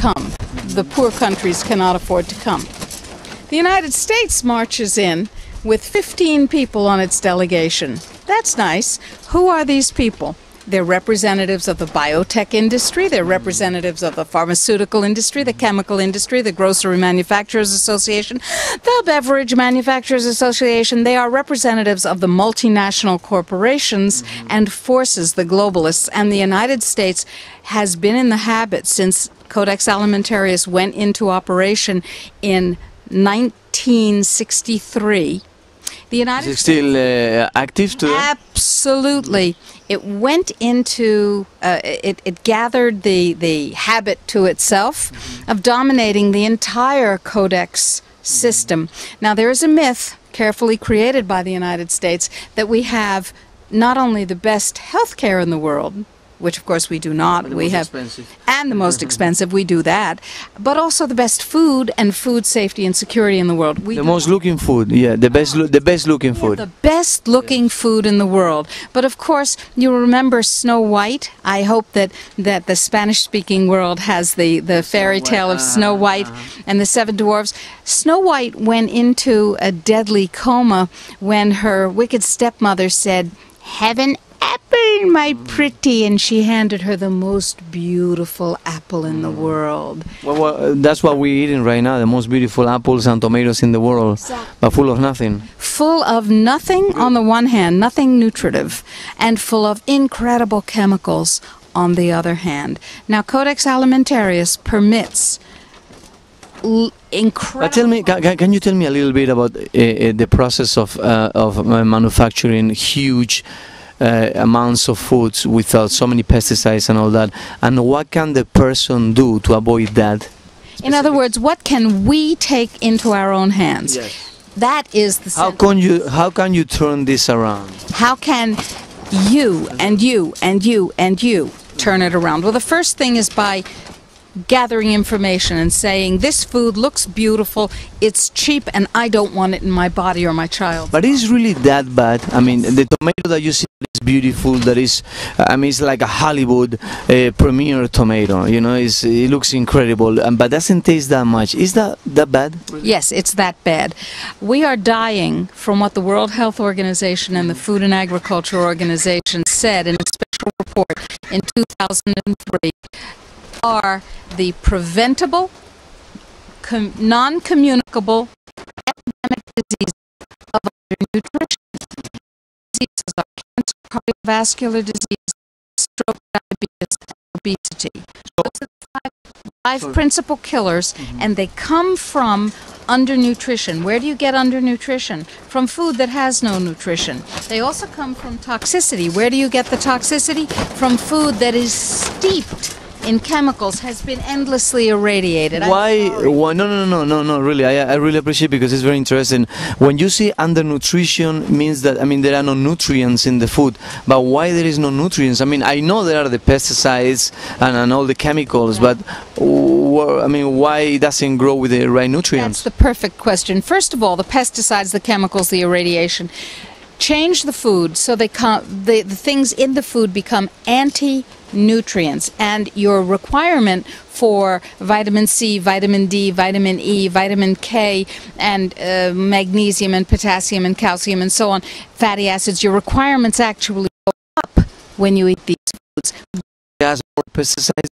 come. The poor countries cannot afford to come. The United States marches in with 15 people on its delegation. That's nice. Who are these people? They're representatives of the biotech industry, they're representatives of the pharmaceutical industry, the chemical industry, the Grocery Manufacturers Association, the Beverage Manufacturers Association. They are representatives of the multinational corporations and forces, the globalists. And the United States has been in the habit since Codex Alimentarius went into operation in 1963. The United Is it still active today? Absolutely. It went into, it gathered the habit to itself of dominating the entire Codex system. Now, there is a myth carefully created by the United States that we have not only the best health care in the world, which of course we do not. We have, and the most expensive, we do that, but also the best food and food safety and security in the world. The most looking food, yeah, the best looking food. The best looking food in the world. But of course, you remember Snow White. I hope that the Spanish-speaking world has the fairy tale of Snow White and the Seven Dwarfs. Snow White went into a deadly coma when her wicked stepmother said, "Have an apple, my pretty," and she handed her the most beautiful apple in the world. Well, that's what we're eating right now, the most beautiful apples and tomatoes in the world, but full of nothing. Full of nothing on the one hand, nothing nutritive, and full of incredible chemicals on the other hand. Now, Codex Alimentarius permits incredible... But tell me, can you tell me a little bit about the process of manufacturing huge amounts of foods without so many pesticides and all that, and what can the person do to avoid that? In other words, what can we take into our own hands? Yes. That is the how can you turn this around? How can you and you and you and you turn it around? Well, the first thing is by gathering information and saying, this food looks beautiful, it's cheap, and I don't want it in my body or my child. But is really that bad? I mean, the tomato that you see is beautiful, that is, I mean, it's like a Hollywood premiere tomato, you know, it looks incredible, but doesn't taste that much. Is that bad? Yes, it's that bad. We are dying from what the World Health Organization and the Food and Agriculture Organization said in a special report in 2003 are the preventable, non-communicable epidemic diseases of undernutrition. Diseases are cancer, cardiovascular disease, stroke, diabetes, and obesity. Those are the five principal killers, and they come from undernutrition. Where do you get undernutrition? From food that has no nutrition. They also come from toxicity. Where do you get the toxicity? From food that is steeped in chemicals, has been endlessly irradiated. Why? No, really, I really appreciate it because it's very interesting. When you say undernutrition means that, I mean, there are no nutrients in the food, but why there is no nutrients? I mean, I know there are the pesticides and all the chemicals, but I mean, why it doesn't grow with the right nutrients? That's the perfect question. First of all, the pesticides, the chemicals, the irradiation, change the food so the things in the food become anti-nutrients, and your requirement for vitamin C, vitamin D, vitamin E, vitamin K, and magnesium and potassium and calcium and so on, fatty acids, your requirements actually go up when you eat these foods. Has more pesticides?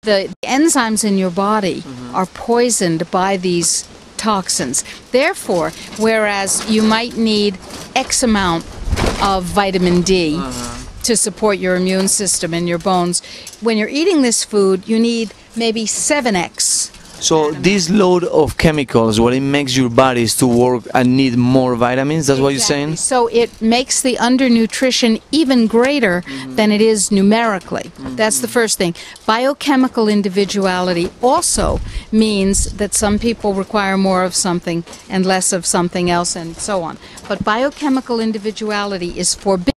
The enzymes in your body are poisoned by these toxins. Therefore, whereas you might need X amount of vitamin D to support your immune system and your bones, when you're eating this food, you need maybe 7X. So this load of chemicals, what it makes your bodies to work and need more vitamins, that's what you're saying? So it makes the undernutrition even greater than it is numerically. That's the first thing. Biochemical individuality also means that some people require more of something and less of something else and so on. But biochemical individuality is forbidden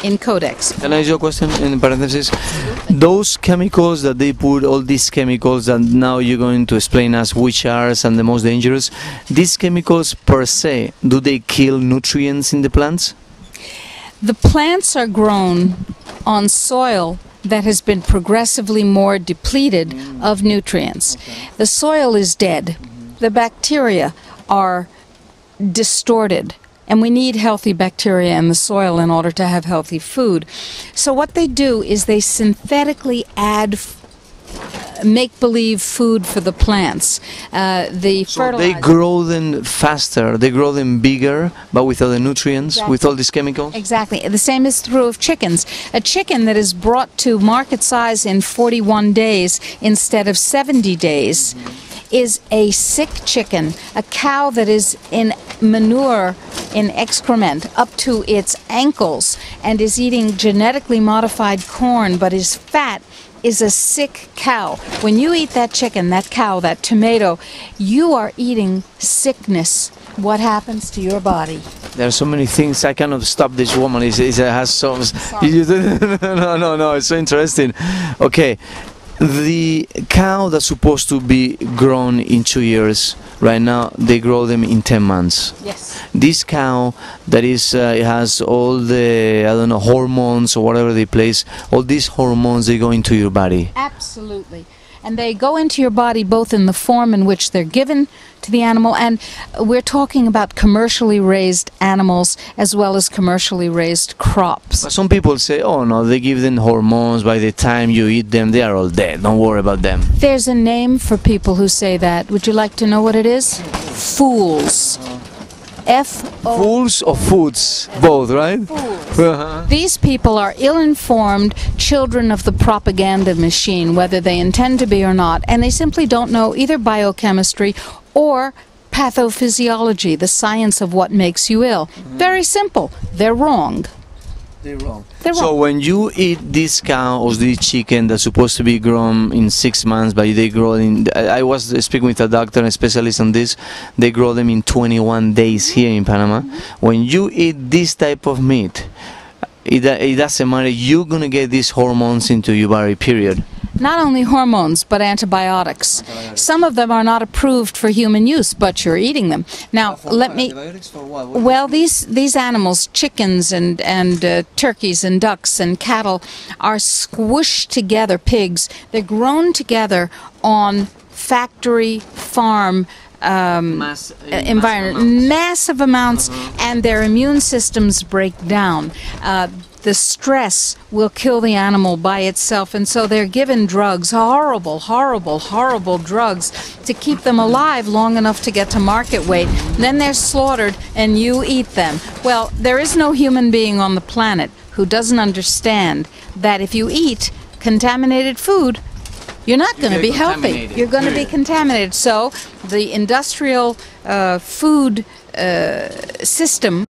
in Codex. Can I ask you a question in parentheses? Those chemicals that they put, all these chemicals, and now you're going to explain us which are and the most dangerous, these chemicals per se, do they kill nutrients in the plants? The plants are grown on soil that has been progressively more depleted of nutrients. The soil is dead. The bacteria are distorted. And we need healthy bacteria in the soil in order to have healthy food. So what they do is they synthetically add make-believe food for the plants. So they grow them faster, they grow them bigger, but without the nutrients, Exactly. with all these chemicals? Exactly. The same is true of chickens. A chicken that is brought to market size in 41 days instead of 70 days is a sick chicken. A cow that is in manure, in excrement, up to its ankles and is eating genetically modified corn but is fat is a sick cow. When you eat that chicken, that cow, that tomato, you are eating sickness. What happens to your body? There are so many things. I cannot stop this woman. It has so. No. It's so interesting. Okay, the cow that's supposed to be grown in 2 years, right now they grow them in 10 months. Yes. This cow that is it has all the hormones or whatever they place. All these hormones, they go into your body. Absolutely. And they go into your body both in the form in which they're given to the animal, and we're talking about commercially raised animals as well as commercially raised crops. But some people say, oh no, they give them hormones. By the time you eat them, they are all dead. Don't worry about them. There's a name for people who say that. Would you like to know what it is? Fools. F-O. Fools or foods? Both, right? Fools. These people are ill-informed children of the propaganda machine, whether they intend to be or not, and they simply don't know either biochemistry or pathophysiology, the science of what makes you ill. Very simple. They're wrong. They're wrong. They're So wrong. when you eat this cow or this chicken that's supposed to be grown in 6 months, but they grow in, I was speaking with a doctor, a specialist on this, they grow them in 21 days here in Panama. When you eat this type of meat, it doesn't matter, you're going to get these hormones into your body, period. Not only hormones, but antibiotics. Some of them are not approved for human use, but you're eating them. Now, let me... Well, these animals, chickens and turkeys and ducks and cattle, are squished together, pigs. They're grown together on factory, farm, environment, massive amounts, and their immune systems break down. The stress will kill the animal by itself, and so they're given drugs, horrible drugs, to keep them alive long enough to get to market weight. Then they're slaughtered, and you eat them. Well, there is no human being on the planet who doesn't understand that if you eat contaminated food, you're not going to be healthy. You're going to be contaminated. So the industrial food system